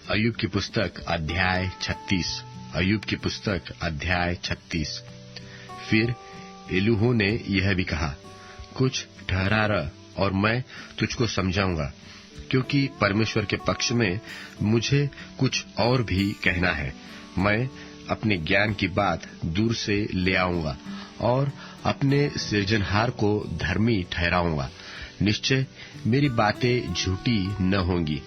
अय्यूब की पुस्तक अध्याय 36। अय्यूब की पुस्तक अध्याय 36। फिर एलीहू ने यह भी कहा, कुछ ठहरा रह और मैं तुझको समझाऊंगा, क्योंकि परमेश्वर के पक्ष में मुझे कुछ और भी कहना है। मैं अपने ज्ञान की बात दूर से ले आऊंगा और अपने सृजनहार को धर्मी ठहराऊंगा। निश्चय मेरी बातें झूठी न होंगी।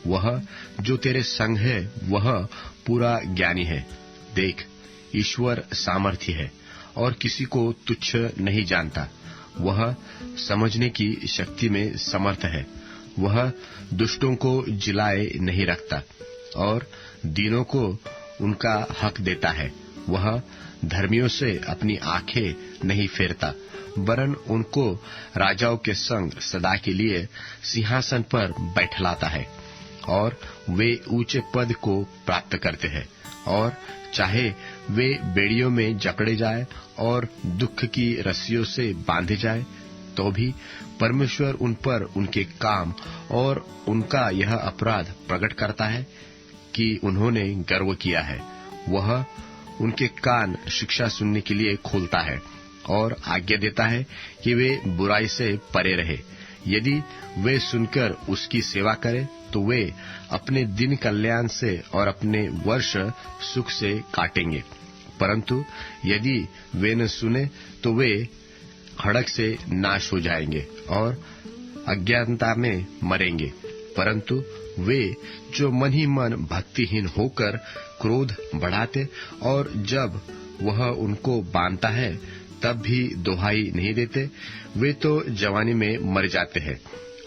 वह जो तेरे संग है वह पूरा ज्ञानी है। देख, ईश्वर सामर्थी है और किसी को तुच्छ नहीं जानता। वह समझने की शक्ति में समर्थ है। वह दुष्टों को जिलाए नहीं रखता और दीनों को उनका हक देता है। वह धर्मियों से अपनी आंखें नहीं फेरता, वरन उनको राजाओं के संग सदा के लिए सिंहासन पर बैठलाता है और वे ऊंचे पद को प्राप्त करते हैं। और चाहे वे बेड़ियों में जकड़े जाए और दुख की रस्सियों से बांधे जाए, तो भी परमेश्वर उन पर उनके काम और उनका यह अपराध प्रकट करता है कि उन्होंने गर्व किया है। वह उनके कान शिक्षा सुनने के लिए खोलता है और आज्ञा देता है कि वे बुराई से परे रहे। यदि वे सुनकर उसकी सेवा करें तो वे अपने दिन कल्याण से और अपने वर्ष सुख से काटेंगे। परंतु यदि वे न सुने तो वे खड़क से नाश हो जाएंगे और अज्ञानता में मरेंगे। परंतु वे जो मन ही मन भक्तिहीन होकर क्रोध बढ़ाते और जब वह उनको बांधता है तब भी दुहाई नहीं देते, वे तो जवानी में मर जाते हैं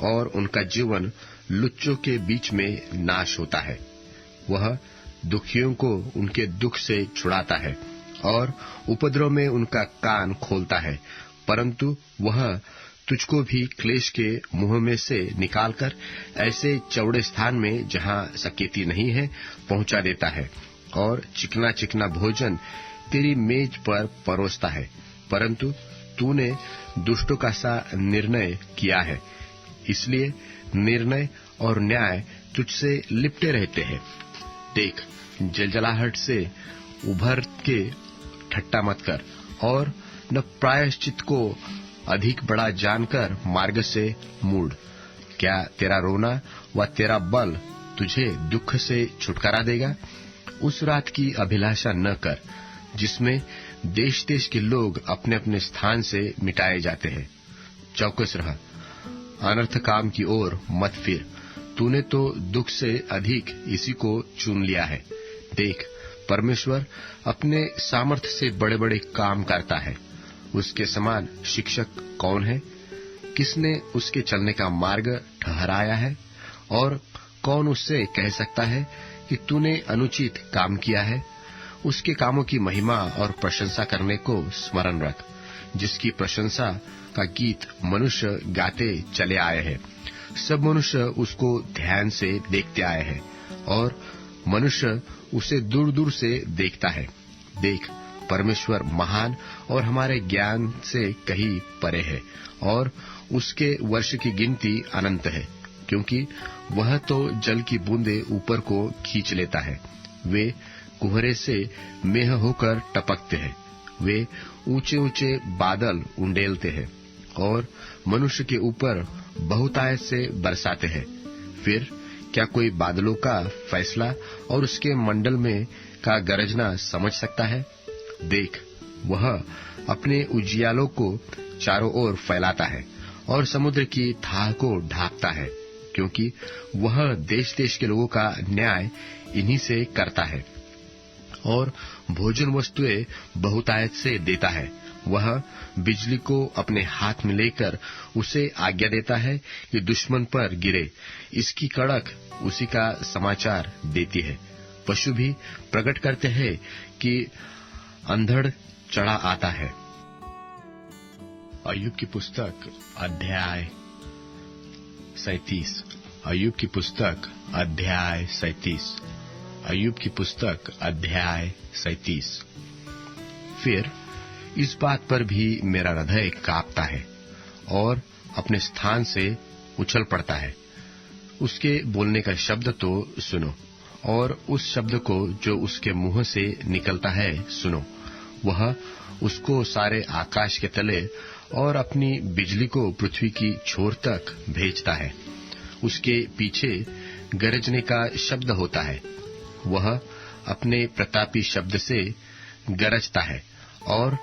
और उनका जीवन लुच्चों के बीच में नाश होता है। वह दुखियों को उनके दुख से छुड़ाता है और उपद्रव में उनका कान खोलता है। परंतु वह तुझको भी क्लेश के मुंह में से निकालकर ऐसे चौड़े स्थान में जहां सकेती नहीं है पहुंचा देता है और चिकना चिकना भोजन तेरी मेज पर परोसता है। परंतु तूने दुष्टों का सा निर्णय किया है, इसलिए निर्णय और न्याय तुझसे लिपटे रहते हैं। देख, जलजलाहट से उभर के ठट्टा मत कर और न प्रायश्चित को अधिक बड़ा जानकर मार्ग से मुड़। क्या तेरा रोना व तेरा बल तुझे दुख से छुटकारा देगा? उस रात की अभिलाषा न कर जिसमें देश देश के लोग अपने अपने स्थान से मिटाए जाते हैं। चौकस रह, अनर्थ काम की ओर मत फिर। तूने तो दुख से अधिक इसी को चुन लिया है। देख, परमेश्वर अपने सामर्थ्य से बड़े बड़े काम करता है। उसके समान शिक्षक कौन है? किसने उसके चलने का मार्ग ठहराया है? और कौन उससे कह सकता है कि तूने अनुचित काम किया है? उसके कामों की महिमा और प्रशंसा करने को स्मरण रख, जिसकी प्रशंसा का गीत मनुष्य गाते चले आए हैं। सब मनुष्य उसको ध्यान से देखते आए हैं और मनुष्य उसे दूर दूर से देखता है। देख, परमेश्वर महान और हमारे ज्ञान से कहीं परे है और उसके वर्ष की गिनती अनंत है, क्योंकि वह तो जल की बूंदे ऊपर को खींच लेता है। वे कुहरे से मेह होकर टपकते हैं। वे ऊंचे ऊंचे बादल उंडेलते हैं और मनुष्य के ऊपर बहुतायत से बरसाते हैं। फिर क्या कोई बादलों का फैसला और उसके मंडल में का गरजना समझ सकता है? देख, वह अपने उजियालों को चारों ओर फैलाता है और समुद्र की थाह को ढांपता है, क्योंकि वह देश देश के लोगों का न्याय इन्हीं से करता है और भोजन वस्तुएं बहुतायत से देता है। वह बिजली को अपने हाथ में लेकर उसे आज्ञा देता है कि दुश्मन पर गिरे। इसकी कड़क उसी का समाचार देती है। पशु भी प्रकट करते हैं कि अंधड़ चढ़ा आता है। अय्यूब की पुस्तक अध्याय 37। अय्यूब की पुस्तक अध्याय 37। अय्यूब की पुस्तक अध्याय 37। फिर इस बात पर भी मेरा हृदय कांपता है और अपने स्थान से उछल पड़ता है। उसके बोलने का शब्द तो सुनो और उस शब्द को जो उसके मुंह से निकलता है सुनो। वह उसको सारे आकाश के तले और अपनी बिजली को पृथ्वी की छोर तक भेजता है। उसके पीछे गरजने का शब्द होता है। वह अपने प्रतापी शब्द से गरजता है और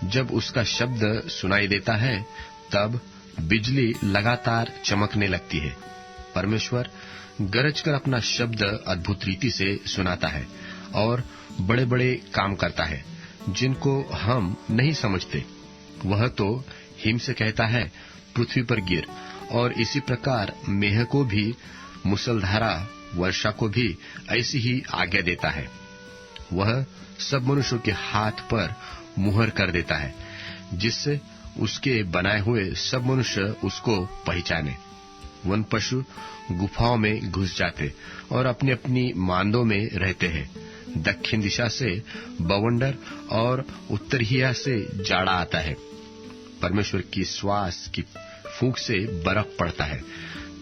जब उसका शब्द सुनाई देता है तब बिजली लगातार चमकने लगती है। परमेश्वर गरजकर अपना शब्द अद्भुत रीति से सुनाता है और बड़े बड़े काम करता है जिनको हम नहीं समझते। वह तो हिम से कहता है पृथ्वी पर गिर, और इसी प्रकार मेह को भी, मुसलधारा वर्षा को भी ऐसी ही आज्ञा देता है। वह सब मनुष्यों के हाथ पर मुहर कर देता है जिससे उसके बनाए हुए सब मनुष्य उसको पहचाने। वन पशु गुफाओं में घुस जाते और अपनी अपनी मांदों में रहते हैं। दक्षिण दिशा से बवंडर और उत्तरहिया से जाड़ा आता है। परमेश्वर की श्वास की फूंक से बर्फ पड़ता है,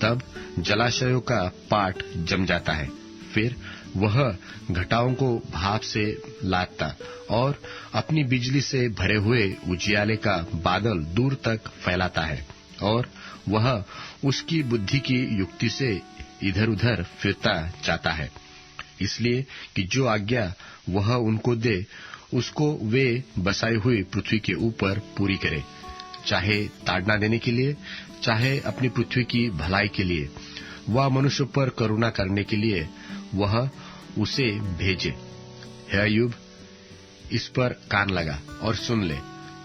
तब जलाशयों का पाट जम जाता है। फिर वह घटाओं को भाप से लादता और अपनी बिजली से भरे हुए उजियाले का बादल दूर तक फैलाता है, और वह उसकी बुद्धि की युक्ति से इधर उधर फिरता जाता है, इसलिए कि जो आज्ञा वह उनको दे उसको वे बसाई हुई पृथ्वी के ऊपर पूरी करे, चाहे ताड़ना देने के लिए, चाहे अपनी पृथ्वी की भलाई के लिए, वह मनुष्य पर करुणा करने के लिए वह उसे भेजे। हे अय्यूब, इस पर कान लगा और सुन ले,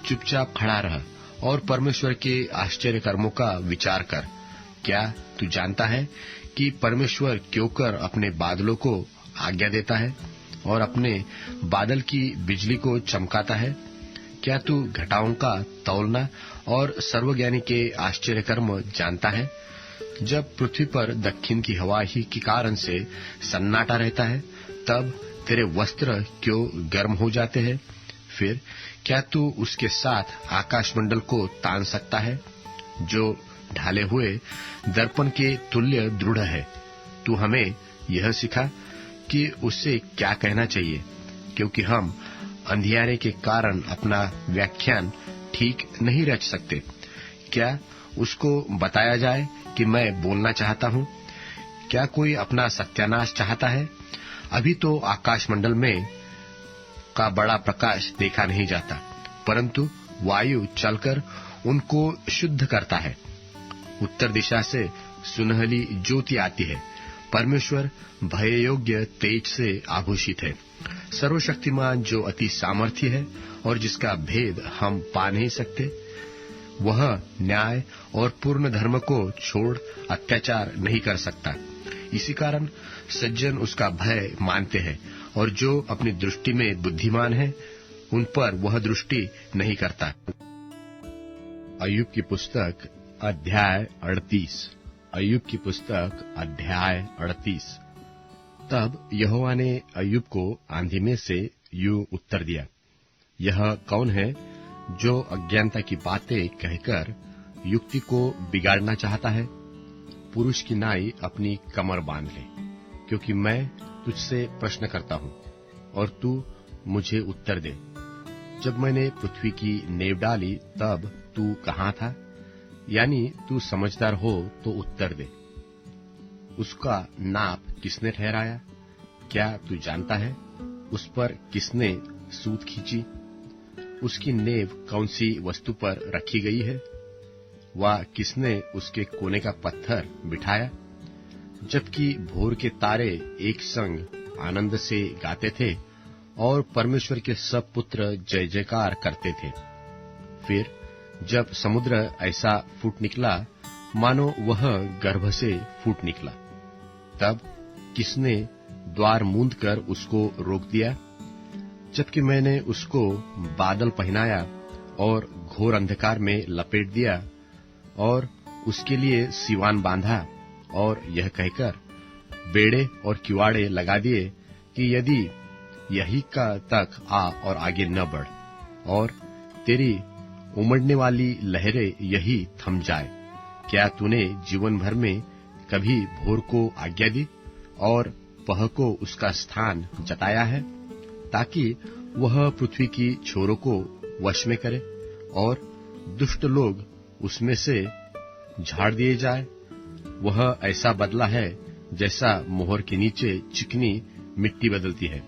चुपचाप खड़ा रह और परमेश्वर के आश्चर्य कर्मों का विचार कर। क्या तू जानता है कि परमेश्वर क्यों कर अपने बादलों को आज्ञा देता है और अपने बादल की बिजली को चमकाता है? क्या तू घटाओं का तौलना और सर्वज्ञानी के आश्चर्य कर्म जानता है? जब पृथ्वी पर दक्षिण की हवा ही के कारण से सन्नाटा रहता है, तब तेरे वस्त्र क्यों गर्म हो जाते हैं? फिर क्या तू उसके साथ आकाशमंडल को तान सकता है, जो ढाले हुए दर्पण के तुल्य दृढ़ है? तू हमें यह सिखा कि उससे क्या कहना चाहिए, क्योंकि हम अंधियारे के कारण अपना व्याख्यान ठीक नहीं रच सकते। क्या उसको बताया जाए कि मैं बोलना चाहता हूँ? क्या कोई अपना सत्यानाश चाहता है? अभी तो आकाशमंडल में का बड़ा प्रकाश देखा नहीं जाता, परंतु वायु चलकर उनको शुद्ध करता है। उत्तर दिशा से सुनहली ज्योति आती है। परमेश्वर भय योग्य तेज से आभूषित है। सर्वशक्तिमान जो अति सामर्थ्य है और जिसका भेद हम पा नहीं सकते, वह न्याय और पूर्ण धर्म को छोड़ अत्याचार नहीं कर सकता। इसी कारण सज्जन उसका भय मानते हैं, और जो अपनी दृष्टि में बुद्धिमान है उन पर वह दृष्टि नहीं करता। अय्यूब की पुस्तक अध्याय 38। अय्यूब की पुस्तक अध्याय 38। तब यहोवा ने अय्यूब को आंधी में से यूं उत्तर दिया, यह कौन है जो अज्ञानता की बातें कहकर युक्ति को बिगाड़ना चाहता है? पुरुष की नाई अपनी कमर बांध ले, क्योंकि मैं तुझसे प्रश्न करता हूँ और तू मुझे उत्तर दे। जब मैंने पृथ्वी की नींव डाली तब तू कहाँ था? यानी तू समझदार हो तो उत्तर दे। उसका नाप किसने ठहराया? क्या तू जानता है? उस पर किसने सूत खींची? उसकी नींव कौन सी वस्तु पर रखी गई है? वह किसने उसके कोने का पत्थर बिठाया? जबकि भोर के तारे एक संग आनंद से गाते थे और परमेश्वर के सब पुत्र जय जयकार करते थे। फिर जब समुद्र ऐसा फूट निकला मानो वह गर्भ से फूट निकला, तब किसने द्वार मूंद कर उसको रोक दिया? जबकि मैंने उसको बादल पहनाया और घोर अंधकार में लपेट दिया और उसके लिए सिवान बांधा और यह कहकर बेड़े और किवाड़े लगा दिए कि यदि यही का तक आ और आगे न बढ़, और तेरी उमड़ने वाली लहरें यही थम जाए। क्या तूने जीवन भर में कभी भोर को आज्ञा दी और पह को उसका स्थान जताया है, ताकि वह पृथ्वी की छोरों को वश में करे और दुष्ट लोग उसमें से झाड़ दिए जाए। वह ऐसा बदला है जैसा मोहर के नीचे चिकनी मिट्टी बदलती है,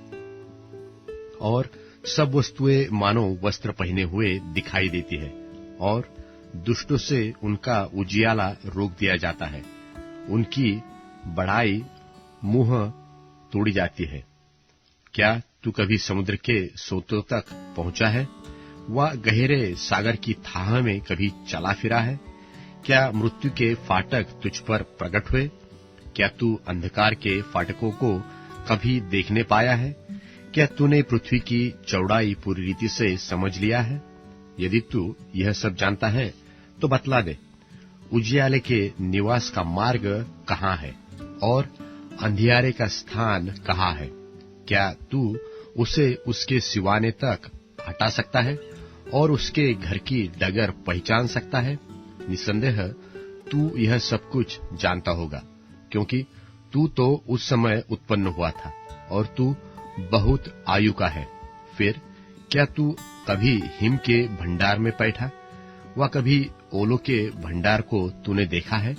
और सब वस्तुएं मानो वस्त्र पहने हुए दिखाई देती है, और दुष्टों से उनका उजियाला रोक दिया जाता है। उनकी बढ़ाई मुंह तोड़ी जाती है। क्या तू कभी समुद्र के सोतों तक पहुंचा है? व गहरे सागर की थाह में कभी चला फिरा है? क्या मृत्यु के फाटक तुझ पर प्रकट हुए? क्या तू अंधकार के फाटकों को कभी देखने पाया है? क्या तूने पृथ्वी की चौड़ाई पूरी रीति से समझ लिया है? यदि तू यह सब जानता है तो बतला दे, उजियाले के निवास का मार्ग कहाँ है और अंधियारे का स्थान कहाँ है? क्या तू उसे उसके सिवाने तक हटा सकता है और उसके घर की डगर पहचान सकता है? निसंदेह तू यह सब कुछ जानता होगा, क्योंकि तू तो उस समय उत्पन्न हुआ था और तू बहुत आयु का है। फिर क्या तू कभी हिम के भंडार में बैठा व कभी ओलों के भंडार को तूने देखा है,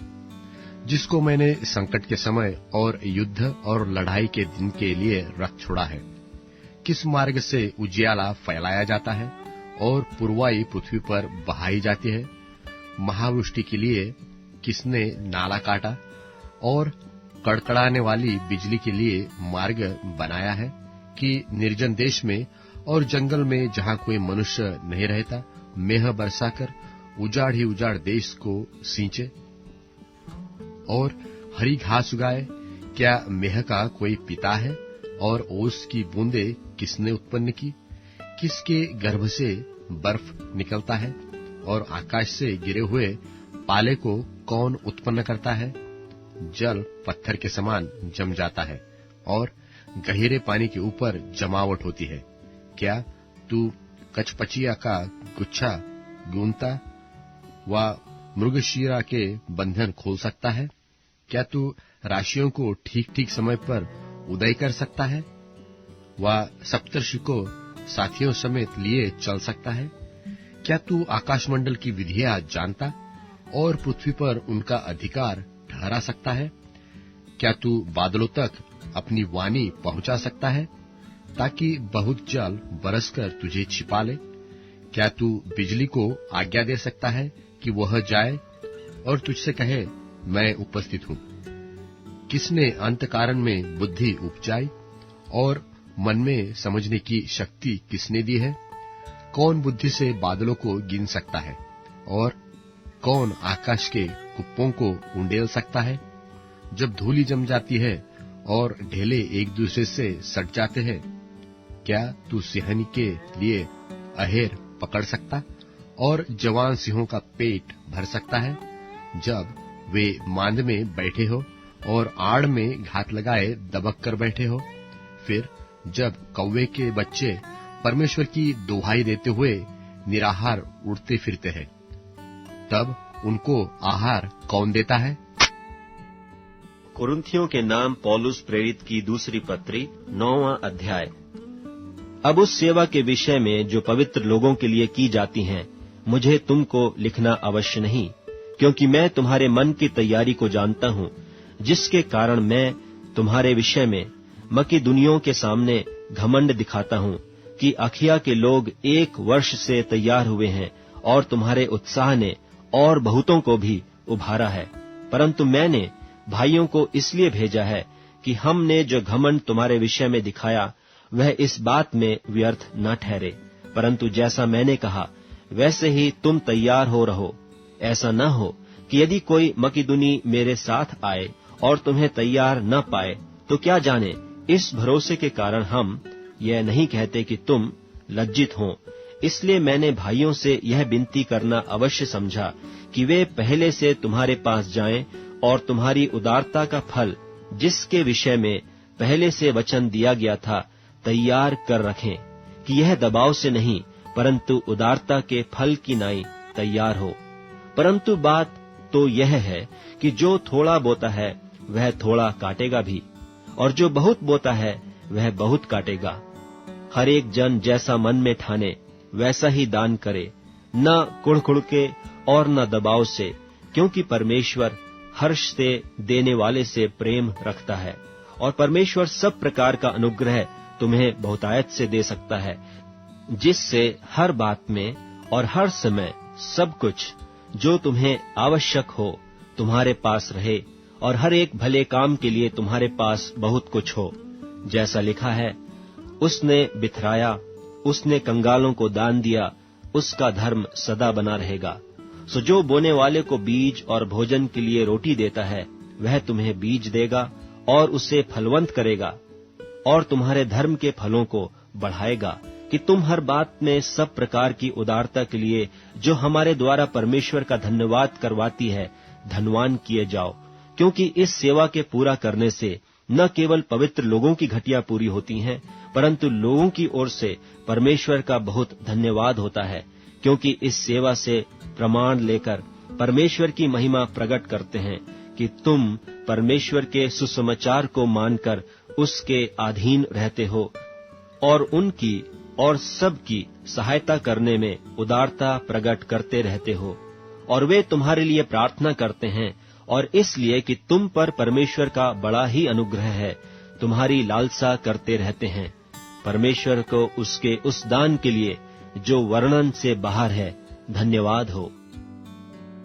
जिसको मैंने संकट के समय और युद्ध और लड़ाई के दिन के लिए रख छोड़ा है? किस मार्ग से उजियाला फैलाया जाता है और पुरवाई पृथ्वी पर बहाई जाती है? महावृष्टि के लिए किसने नाला काटा और कड़कड़ाने वाली बिजली के लिए मार्ग बनाया है, कि निर्जन देश में और जंगल में जहां कोई मनुष्य नहीं रहता, मेह बरसाकर उजाड़ ही उजाड़ देश को सींचे और हरी घास उगाए? क्या मेह का कोई पिता है और ओस की बूंदे किसने उत्पन्न की? किसके गर्भ से बर्फ निकलता है और आकाश से गिरे हुए पाले को कौन उत्पन्न करता है? जल पत्थर के समान जम जाता है और गहरे पानी के ऊपर जमावट होती है। क्या तू कचपचिया का गुच्छा गूंथता व मृगशीरा के बंधन खोल सकता है? क्या तू राशियों को ठीक ठीक समय पर उदय कर सकता है व सप्तर्षि को साथियों समेत लिए चल सकता है? क्या तू आकाशमंडल की विधियां जानता और पृथ्वी पर उनका अधिकार ठहरा सकता है? क्या तू बादलों तक अपनी वाणी पहुंचा सकता है, ताकि बहुत जल बरसकर तुझे छिपा ले? क्या तू बिजली को आज्ञा दे सकता है कि वह जाए और तुझसे कहे, मैं उपस्थित हूं? किसने अंतकारण में बुद्धि उपजाई और मन में समझने की शक्ति किसने दी है? कौन बुद्धि से बादलों को गिन सकता है और कौन आकाश के कुप्पों को उंडेल सकता है? जब धूली जम जाती है और ढेले एक दूसरे से सट जाते हैं, क्या तू सिंहनी के लिए अहेर पकड़ सकता और जवान सिंहों का पेट भर सकता है? जब वे मांद में बैठे हो और आड़ में घात लगाए दबक कर बैठे हो, फिर जब कौवे के बच्चे परमेश्वर की दुहाई देते हुए निराहार उड़ते फिरते हैं, तब उनको आहार कौन देता है? कुरिन्थियों के नाम पौलुस प्रेरित की दूसरी पत्री 9वां अध्याय। अब उस सेवा के विषय में जो पवित्र लोगों के लिए की जाती हैं, मुझे तुमको लिखना अवश्य नहीं, क्योंकि मैं तुम्हारे मन की तैयारी को जानता हूं, जिसके कारण मैं तुम्हारे विषय में मकिदुनियों के सामने घमंड दिखाता हूं कि अखिया के लोग 1 वर्ष से तैयार हुए हैं और तुम्हारे उत्साह ने और बहुतों को भी उभारा है। परंतु मैंने भाइयों को इसलिए भेजा है कि हमने जो घमंड तुम्हारे विषय में दिखाया वह इस बात में व्यर्थ न ठहरे, परंतु जैसा मैंने कहा वैसे ही तुम तैयार हो रहो। ऐसा न हो कि यदि कोई मकिदुनी मेरे साथ आए और तुम्हें तैयार न पाए, तो क्या जाने इस भरोसे के कारण हम यह नहीं कहते कि तुम लज्जित हो। इसलिए मैंने भाइयों से यह विनती करना अवश्य समझा कि वे पहले से तुम्हारे पास जाएं और तुम्हारी उदारता का फल, जिसके विषय में पहले से वचन दिया गया था, तैयार कर रखें, कि यह दबाव से नहीं परंतु उदारता के फल की नाई तैयार हो। परंतु बात तो यह है कि जो थोड़ा बोता है वह थोड़ा काटेगा भी, और जो बहुत बोता है वह बहुत काटेगा। हर एक जन जैसा मन में ठाने वैसा ही दान करे, न कुढ़ के और न दबाव से, क्योंकि परमेश्वर हर्ष से देने वाले से प्रेम रखता है। और परमेश्वर सब प्रकार का अनुग्रह तुम्हें बहुतायत से दे सकता है, जिससे हर बात में और हर समय सब कुछ जो तुम्हें आवश्यक हो तुम्हारे पास रहे, और हर एक भले काम के लिए तुम्हारे पास बहुत कुछ हो। जैसा लिखा है, उसने बिथराया, उसने कंगालों को दान दिया, उसका धर्म सदा बना रहेगा। सो जो बोने वाले को बीज और भोजन के लिए रोटी देता है, वह तुम्हें बीज देगा और उसे फलवंत करेगा, और तुम्हारे धर्म के फलों को बढ़ाएगा, कि तुम हर बात में सब प्रकार की उदारता के लिए जो हमारे द्वारा परमेश्वर का धन्यवाद करवाती है, धनवान किए जाओ। क्योंकि इस सेवा के पूरा करने से न केवल पवित्र लोगों की घटिया पूरी होती हैं, परंतु लोगों की ओर से परमेश्वर का बहुत धन्यवाद होता है, क्योंकि इस सेवा से प्रमाण लेकर परमेश्वर की महिमा प्रकट करते हैं कि तुम परमेश्वर के सुसमाचार को मानकर उसके अधीन रहते हो, और उनकी और सबकी सहायता करने में उदारता प्रकट करते रहते हो। और वे तुम्हारे लिए प्रार्थना करते हैं, और इसलिए कि तुम पर परमेश्वर का बड़ा ही अनुग्रह है, तुम्हारी लालसा करते रहते हैं। परमेश्वर को उसके उस दान के लिए जो वर्णन से बाहर है धन्यवाद हो।